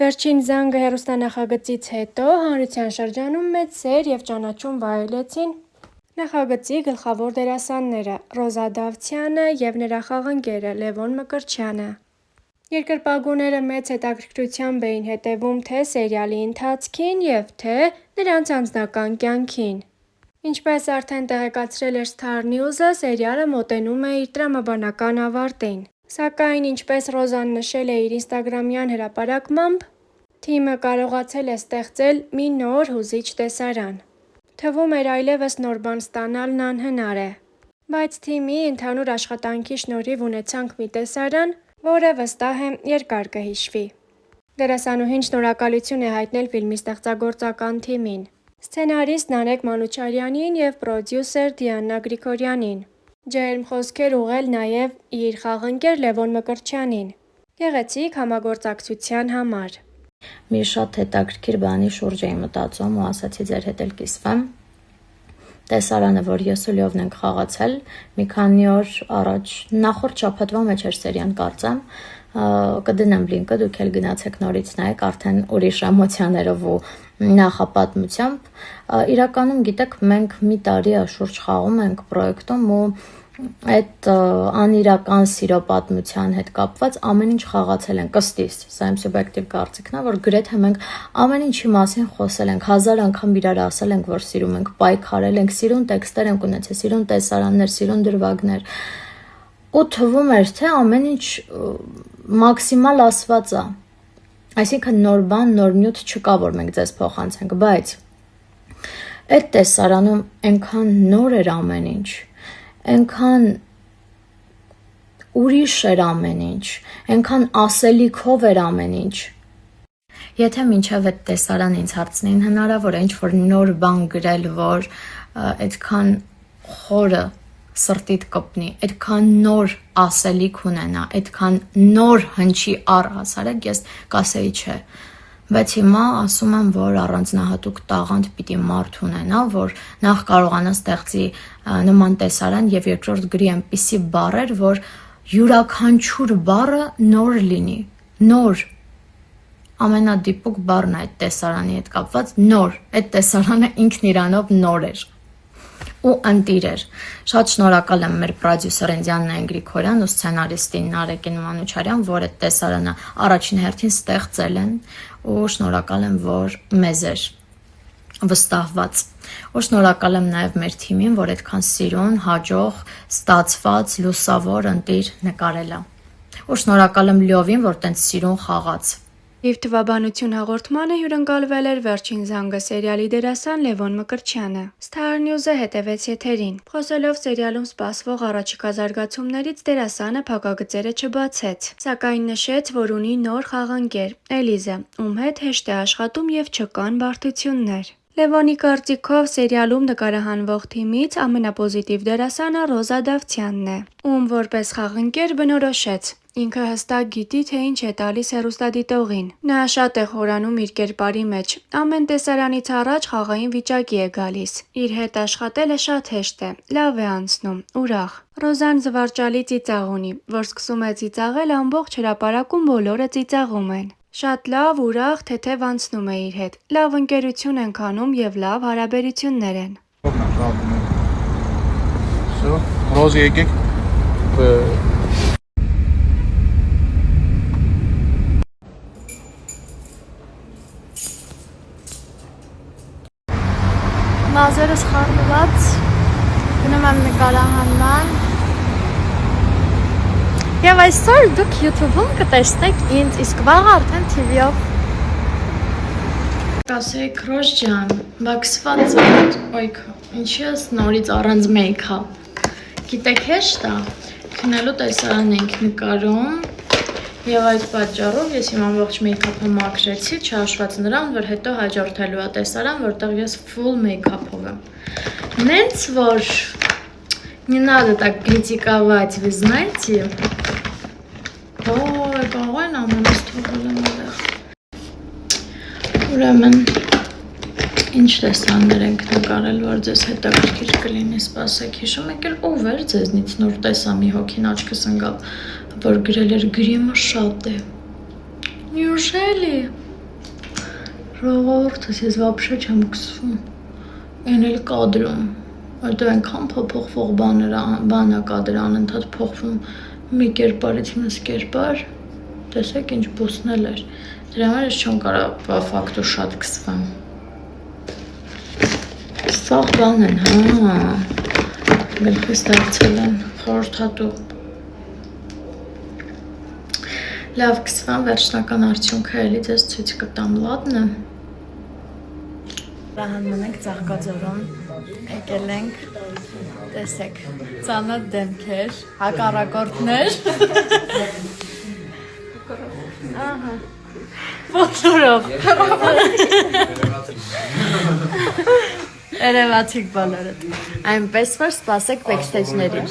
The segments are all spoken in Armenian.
Վերջին զանգը հեռուստանախագծից հետո հանրության շրջանում մեծ սեր և ճանաչում վայելեցին նախագծի գլխավոր դերասանները Ռոզա Դավթյանը և նրա խաղընկերը Լևոն Մկրտչյանը։ Երկրպագուները մեծ հետաքրքրությամբ էին հետևում թե սերիալի ընթացքին և թե նրանց անձնական կյանքին։ Ինչպես արդեն տեղեկացրել էր Star News-ը, սերիալը մոտենում է իր տրամաբանական ավարտին։ Սակայն, ինչպես Ռոզան նշել է իր ինստագրամյան հրապարակմամբ, թիմը կարողացել է ստեղծել մի նոր հուզիչ տեսարան։ Թվում էր այլևս նոր բան ստանալն անհնար է։ Բայց թիմի ընդհանուր աշխատանքի շնորհիվ ունեցանք մի տեսարան, որը վստահ եմ երկար կհիշվի։ Դերասանուհին շնորհակալություն է հայտնել ֆիլմի ստեղծագործական թիմին, սցենարիստ Նարեկ Մանուչարյանին և պրոդյուսեր Դիանա Գրիգորյանին։ Ջերմ խոսքեր ուղղել նաև իր խաղընկեր Լևոն Մկրտչյանին գեղեցիկ համագործակցության համար։ Մի շատ հետաքրքիր բանի շուրջ էի մտածում ու ասացի ձեր հետ էլ կիսվեմ։ Տեսարանը, որ ես ու Լյովն ենք խաղացել, մի քանի օր առաջ, նախորդ շաբաթվա մեջ էր սերիան կարծեմ, կդնեմ լինկը, դուք էլ գնացեք նորից նայեք, արդեն ուրիշ էմոցիաներով ու նախապատմությամբ։ Իրականում գիտեք, մենք մի տարի է շուրջ խաղում ենք պրոյեկտում ու այդ անիրական սիրո պատմության հետ կապված ամեն ինչ խաղացել ենք ըստիս, սա իմ սուբյեկտիվ կարծիքն է, որ գրեթե մենք ամեն ինչի մասին խոսել ենք, 1000 անգամ իրար ասել ենք, որ սիրում ենք, պայքարել ենք, սիրուն տեքստեր ենք ունեցել, սիրուն տեսարաններ, սիրուն դրվագներ։ Ու թվում էր, թե ամեն ինչ մաքսիմալ ասված է։ Այսինքն նոր բան, նոր նյութ չկա, որ մենք ձեզ փոխանցենք, բայց այդ տեսարանում այնքան նոր էր ամեն ինչ, այնքան ուրիշ էր ամեն ինչ, այնքան ասելիքով էր ամեն ինչ։ Եթե մինչև այդ տեսարան ինձ հարցնեին, հնարավոր է ինչ-որ նոր բան գրել, որ այդքան խորը սրտիդ կպնի, այդքան նոր ասելիք ունենա, այդքան նոր հնչի առհասարակ, ես կասեի չէ։ Բայց հիմա ասում եմ, որ առանձնահատուկ տաղանդ պիտի մարդ ունենա, որ նախ կարողանա ստեղծի նման տեսարան և երկրորդ գրի այնպիսի բառեր, որ յուրաքանչյուր բառը նոր լինի, նոր։ Ամենադիպուկ բառն է այդ տեսարանի հետ կապված, նոր։ Այդ տեսարանը ինքն իրանով նոր էր ու ընտիր էր։ Շատ շնորհակալ եմ մեր պրոդյուսերին Դիանա Գրիգորյան ու սցենարիստին Նարեկին Մանուչարյան, որ այդ տեսարանը առաջին հերթին ստեղծել են ու շնորհակալ եմ, որ մեզ էր վստահված։ Ու շնորհակալ եմ նաև մեր թիմին, որ այդքան սիրուն, հաջող, ստացված, լուսավոր, ընտիր նկարել է։ Ու շնորհակալ եմ Լյովին, որ տենց սիրուն խաղաց։ Իր թվաբանություն հաղորդմանը հյուրընկալվել էր Վերջին զանգը սերիալի դերասան Լևոն Մկրտչյանը։ Star News-ը հետևեց եթերին։ Խոսելով սերիալում սպասվող առաջիկա զարգացումներից, դերասանը փակագծերը չբացեց, սակայն նշեց, որ ունի նոր խաղընկեր՝ Էլիզը, ում հետ հեշտ է աշխատում և չկան բարդություններ։ Լևոնի կարծիքով սերիալում նկարահանվող թիմից ամենապոզիտիվ դերասանը Ռոզա Դավթյանն է, ում որպես խաղընկեր բնորոշեց. Ինքը հստակ գիտի, թե ինչ է տալիս հեռուստադիտողին։ Նա շատ է խորանում իր կերպարի մեջ։ Ամեն տեսարանից առաջ խաղային վիճակի է գալիս։ Իր հետ աշխատելը շատ հեշտ է, լավ է անցնում, ուրախ։ Ռոզան զվարճալի ծիծաղ ունի, որ սկսում է ծիծաղել ամբողջ հրապարակում բոլորը ծիծաղում են։ Շատ լավ, ուրախ, թեթև անցնում է իր հետ։ Լավ ընկերություն ենք անում և լավ հարաբերություններ են։ Ռոզի եկեք։ Մազերս խառնված, գնում եմ նկարահանման։ Եվ այսօր դուք YouTube-ում կտեսնեք ինձ, իսկ վաղը արդեն TV-ով։ Կասեիք Ռոզ ջան, վաքսված եք, ոյքա, ինչի ես նորից առանց մեյքափ։ Գիտեք հեշտ է, քնելու տեսարան ենք նկարում և այդ պատճառով ես իմ ամբողջ մեյքափը մաքրեցի, չհաշված նրան, որ հետո հաջորդելու է տեսարան, որտեղ ես full մեյքափով եմ։ Նենց որ не надо так критиковать, вы знаете. Ой, կաղայն ամանս թողել եմ այդեղ։ Ուրեմն, ինչ տեսաններ ենք նկարել, որ ձեզ հետաքրքիր կլինի, սպասեք, հիշում եք էլ ով էր ձեզնից նոր տեսա մի հոգին աչքս ընկավ, որ գրել էր գրիմը շատ է։ Неужели? Ժողովուրդս ես вообще չեմ կսվում։ Այն էլ կադրում։ Որտեղ այնքան փոփոխվող բան է կադրը անընդհատ փոխվում մի կերպարից մյուս կերպար։ Տեսեք ինչ բուսնել էր։ Դրա համար ես չեմ կարող ֆակտոր շատ կսվեմ։ Սաղ բան են, հա։ Գլխիս դարձել են խորհրդատու։ Լավ կսվեմ, վերջնական արդյունքը էլի ձեզ ցույց կտամ, լատնը։ Հանում ենք Ծաղկաձորում, եկել ենք, տեսեք, ծանոթ դեմքեր, հակառակորդներ։ Ահա, ոտորով։ Երևացիք բոլորդ։ Այնպես որ սպասեք բեքստեջներին։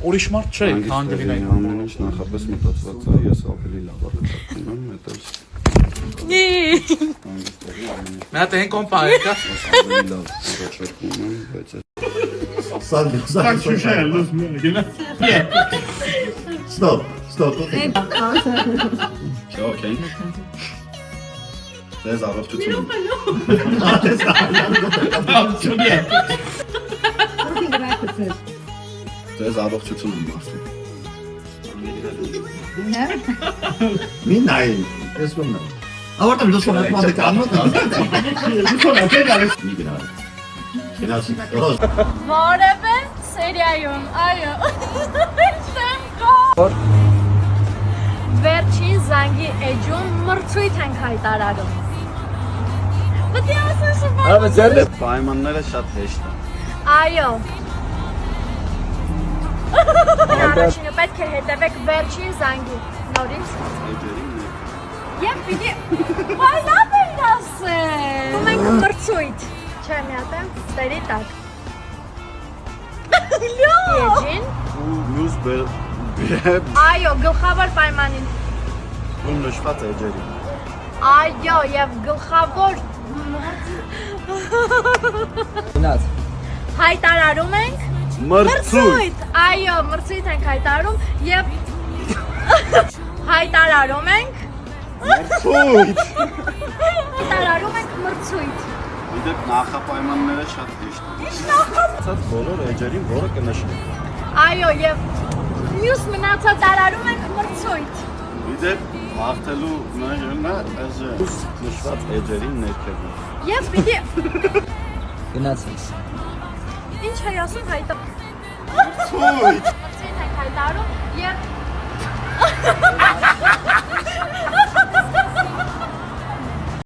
Ուրիշ մարդ չէ, քան դվինային։ Ամեն ինչ նախապես մտածված է, ես ավելի լավ եմ մտածում, Մի հատ են կոմպանի կա։ ավելի լավ առաջարկում եմ, բայց Stop. Okay. There's առողջություն։ There's առողջություն մասը։ Մի նայ, ես ոնա։ Ավարտեմ դու սոնա մոդել անոթ։ Մի գնա։ Գնացի։ Որևէ սերիայում, այո։ Վերջին զանգի էջում մրցույթ ենք հայտարարում։ Պետք է ասես շփոթ։ Պայմանները շատ հեշտ են։ Այո։ Առաջինը պետք է հետևեք վերջին զանգի նորից։ Եվ պիտի վայ լավ ենք ասել։ Մենք մրցույթ։ Չէ, մի հատ եմ ստերի տակ։ Էջին։ Ու մյուս Այո, գլխավոր պայմանին։ ու նշված էջերի։ Այո, եւ գլխավոր հայտարարում ենք Մրցույթ։ Այո, մրցույթ ենք հայտարարում եւ հայտարարում ենք Մրցույթ։ հայտարարում ենք մրցույթ։ Իդեպ նախապայմանները շատ հեշտ են։ Ինչ նախապայման։ Բոլոր էջերին որը կնշվի։ Այո, եւ մյուս մնացածարարում ենք մրցույթ։ Իդեպ հաղթելու նշանը այս նշված էջերին ներքևում։ Եվ պիտի Գնացինք։ ինչ է ասում հայտարարում։ Մրցույթ։ Մրցույթ ենք հայտարարում եւ